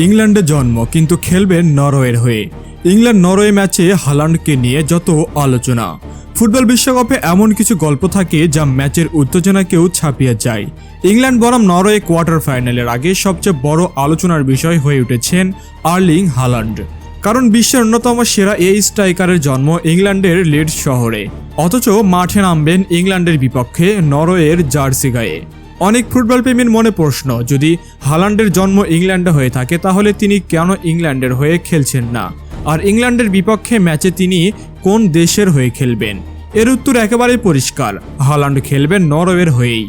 ইংল্যান্ডে জন্ম কিন্তু খেলবেন নরওয়ের হয়ে। ইংল্যান্ড নরওয়ে ম্যাচে হালান্ডকে নিয়ে যত আলোচনা। ফুটবল বিশ্বকাপে এমন কিছু গল্প থাকে যা ম্যাচের উত্তেজনাকেও ছাপিয়ে যায়। ইংল্যান্ড বনাম নরওয়ে কোয়ার্টার ফাইনালের আগে সবচেয়ে বড় আলোচনার বিষয় হয়ে উঠেছেন আর্লিং হালান্ড। কারণ বিশ্বের অন্যতম সেরা এই স্ট্রাইকারের জন্ম ইংল্যান্ডের লিডস শহরে, অথচ মাঠে নামবেন ইংল্যান্ডের বিপক্ষে নরওয়ের জার্সি গায়ে। অনেক ফুটবল প্রেমীর মনে প্রশ্ন, যদি হালান্ডের জন্ম ইংল্যান্ডে হয়ে থাকে তাহলে তিনি কেন ইংল্যান্ডের হয়ে খেলছেন না, আর ইংল্যান্ডের বিপক্ষে ম্যাচে তিনি কোন দেশের হয়ে খেলবেন? এর উত্তর একেবারেই পরিষ্কার, হালান্ড খেলবেন নরওয়ের হয়েই।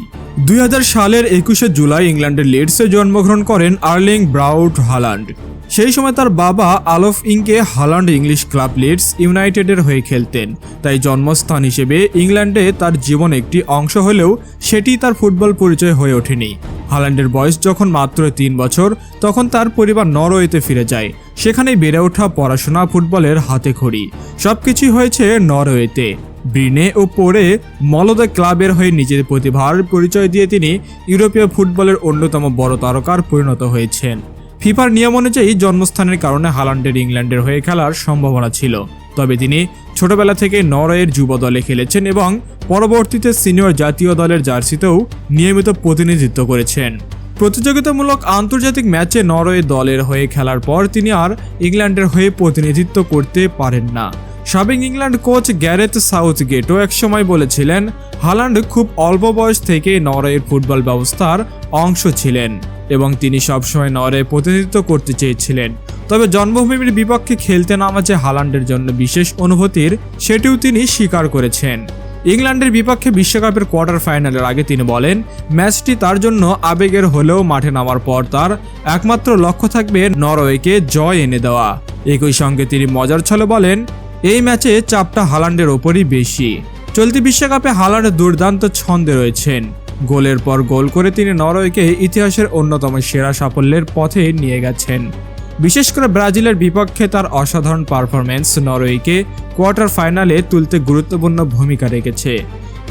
2000 সালের 21শে জুলাই ইংল্যান্ডের লিডসে জন্মগ্রহণ করেন আর্লিং ব্রাউট হালান্ড। সেই সময় তার বাবা আলোফ ইংকে হালান্ড ইংলিশ ক্লাব লিডস ইউনাইটেডের হয়ে খেলতেন, তাই জন্মস্থান হিসেবে ইংল্যান্ডে তার জীবন একটি অংশ হলেও সেটি তার ফুটবল পরিচয় হয়ে ওঠেনি। হালান্ডের বয়স যখন মাত্র 3 বছর তখন তার পরিবার নরওয়েতে ফিরে যায়। সেখানেই বেড়ে ওঠা, পড়াশোনা, ফুটবলের হাতেখড়ি সবকিছুই হয়েছে নরওয়েতে। ব্রিনে ও পরে মলদে ক্লাবের হয়ে নিজের প্রতিভার পরিচয় দিয়ে তিনি ইউরোপীয় ফুটবলের অন্যতম বড় তারকার পরিণত হয়েছেন। ফিফার নিয়ম অনুযায়ী জন্মস্থানের কারণে হালান্ডের ইংল্যান্ডের হয়ে খেলার সম্ভাবনা ছিল, তবে তিনি ছোটবেলা থেকে নরওয়ের যুব দলে খেলেছেন এবং পরবর্তীতে সিনিয়র জাতীয় দলের জার্সিতেও নিয়মিত প্রতিনিধিত্ব করেছেন। প্রতিযোগিতামূলক আন্তর্জাতিক ম্যাচে নরওয়ে দলের হয়ে খেলার পর তিনি আর ইংল্যান্ডের হয়ে প্রতিনিধিত্ব করতে পারেন না। সাবেক ইংল্যান্ড কোচ গ্যারেথ সাউথগেটও একসময় বলেছিলেন, হালান্ড খুব অল্প বয়স থেকে নরওয়ের ফুটবল ব্যবস্থার অংশ ছিলেন এবং তিনি সবসময় নরওয়ে প্রতিনিধিত্ব করতে চেয়েছিলেন। তবে জন্মভূমির বিপক্ষে খেলতে নামা যে হালান্ডের জন্য বিশেষ অনুভূতির, সেটিও তিনি স্বীকার করেছেন। ইংল্যান্ডের বিপক্ষে বিশ্বকাপের কোয়ার্টার ফাইনালের আগে তিনি বলেন, ম্যাচটি তার জন্য আবেগের হলেও মাঠে নামার পর তার একমাত্র লক্ষ্য থাকবে নরওয়েকে জয় এনে দেওয়া। একই সঙ্গে তিনি মজার ছলে বলেন, এই ম্যাচে চাপটা হালান্ডের ওপরই বেশি। চলতি বিশ্বকাপে হালান্ড দুর্দান্ত ছন্দে রয়েছেন। গোলের পর গোল করে তিনি নরওয়েকে ইতিহাসের অন্যতম সেরা সাফল্যের পথে নিয়ে গেছেন। বিশেষ করে ব্রাজিলের বিপক্ষে তার অসাধারণ পারফরম্যান্স নরওয়েকে কোয়ার্টার ফাইনালে তুলতে গুরুত্বপূর্ণ ভূমিকা রেখেছে।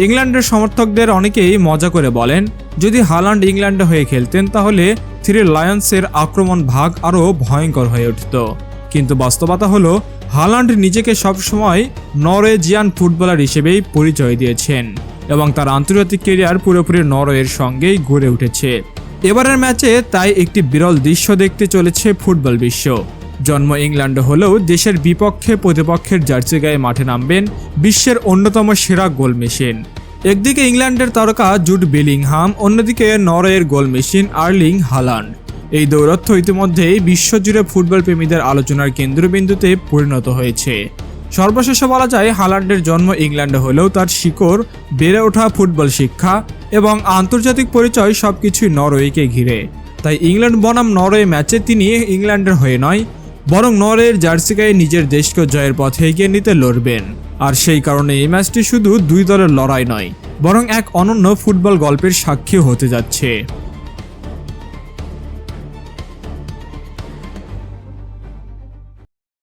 ইংল্যান্ডের সমর্থকদের অনেকেই মজা করে বলেন, যদি হালান্ড ইংল্যান্ডে হয়ে খেলতেন তাহলে থ্রি লায়ন্সের আক্রমণ ভাগ আরও ভয়ঙ্কর হয়ে উঠত। কিন্তু বাস্তবতা হলো, হালান্ড নিজেকে সবসময় নরওয়েজিয়ান ফুটবলার হিসেবেই পরিচয় দিয়েছেন এবং তার আন্তর্জাতিক ক্যারিয়ার পুরোপুরি নরওয়ের সঙ্গেই গড়ে উঠেছে। এবারের ম্যাচে তাই একটি বিরল দৃশ্য দেখতে চলেছে ফুটবল বিশ্ব। জন্ম ইংল্যান্ডে হলেও দেশের বিপক্ষে প্রতিপক্ষের জার্সি গায়ে মাঠে নামবেন বিশ্বের অন্যতম সেরা গোল মেশিন। একদিকে ইংল্যান্ডের তারকা জুড বেলিংহাম, অন্যদিকে নরওয়ের গোল মেশিন আর্লিং হালান্ড। এই দৌরত্ব ইতিমধ্যেই বিশ্বজুড়ে ফুটবল প্রেমীদের আলোচনার কেন্দ্রবিন্দুতে পরিণত হয়েছে। সর্বশেষে বলা যায়, হালান্ডের জন্ম ইংল্যান্ডে হলেও তার শিকড়, বেড়ে ওঠা ফুটবল শিক্ষা এবং আন্তর্জাতিক পরিচয় সবকিছুই নরওয়েকে ঘিরে। তাই ইংল্যান্ড বনাম নরওয়ে ম্যাচে তিনি ইংল্যান্ডের হয়ে নয়, বরং নরওয়ের জার্সি গায়ে নিজের দেশকে জয়ের পথে এগিয়ে নিতে লড়বেন। আর সেই কারণে এই ম্যাচটি শুধু দুই দলের লড়াই নয়, বরং এক অনন্য ফুটবল গল্পের সাক্ষী হতে যাচ্ছে।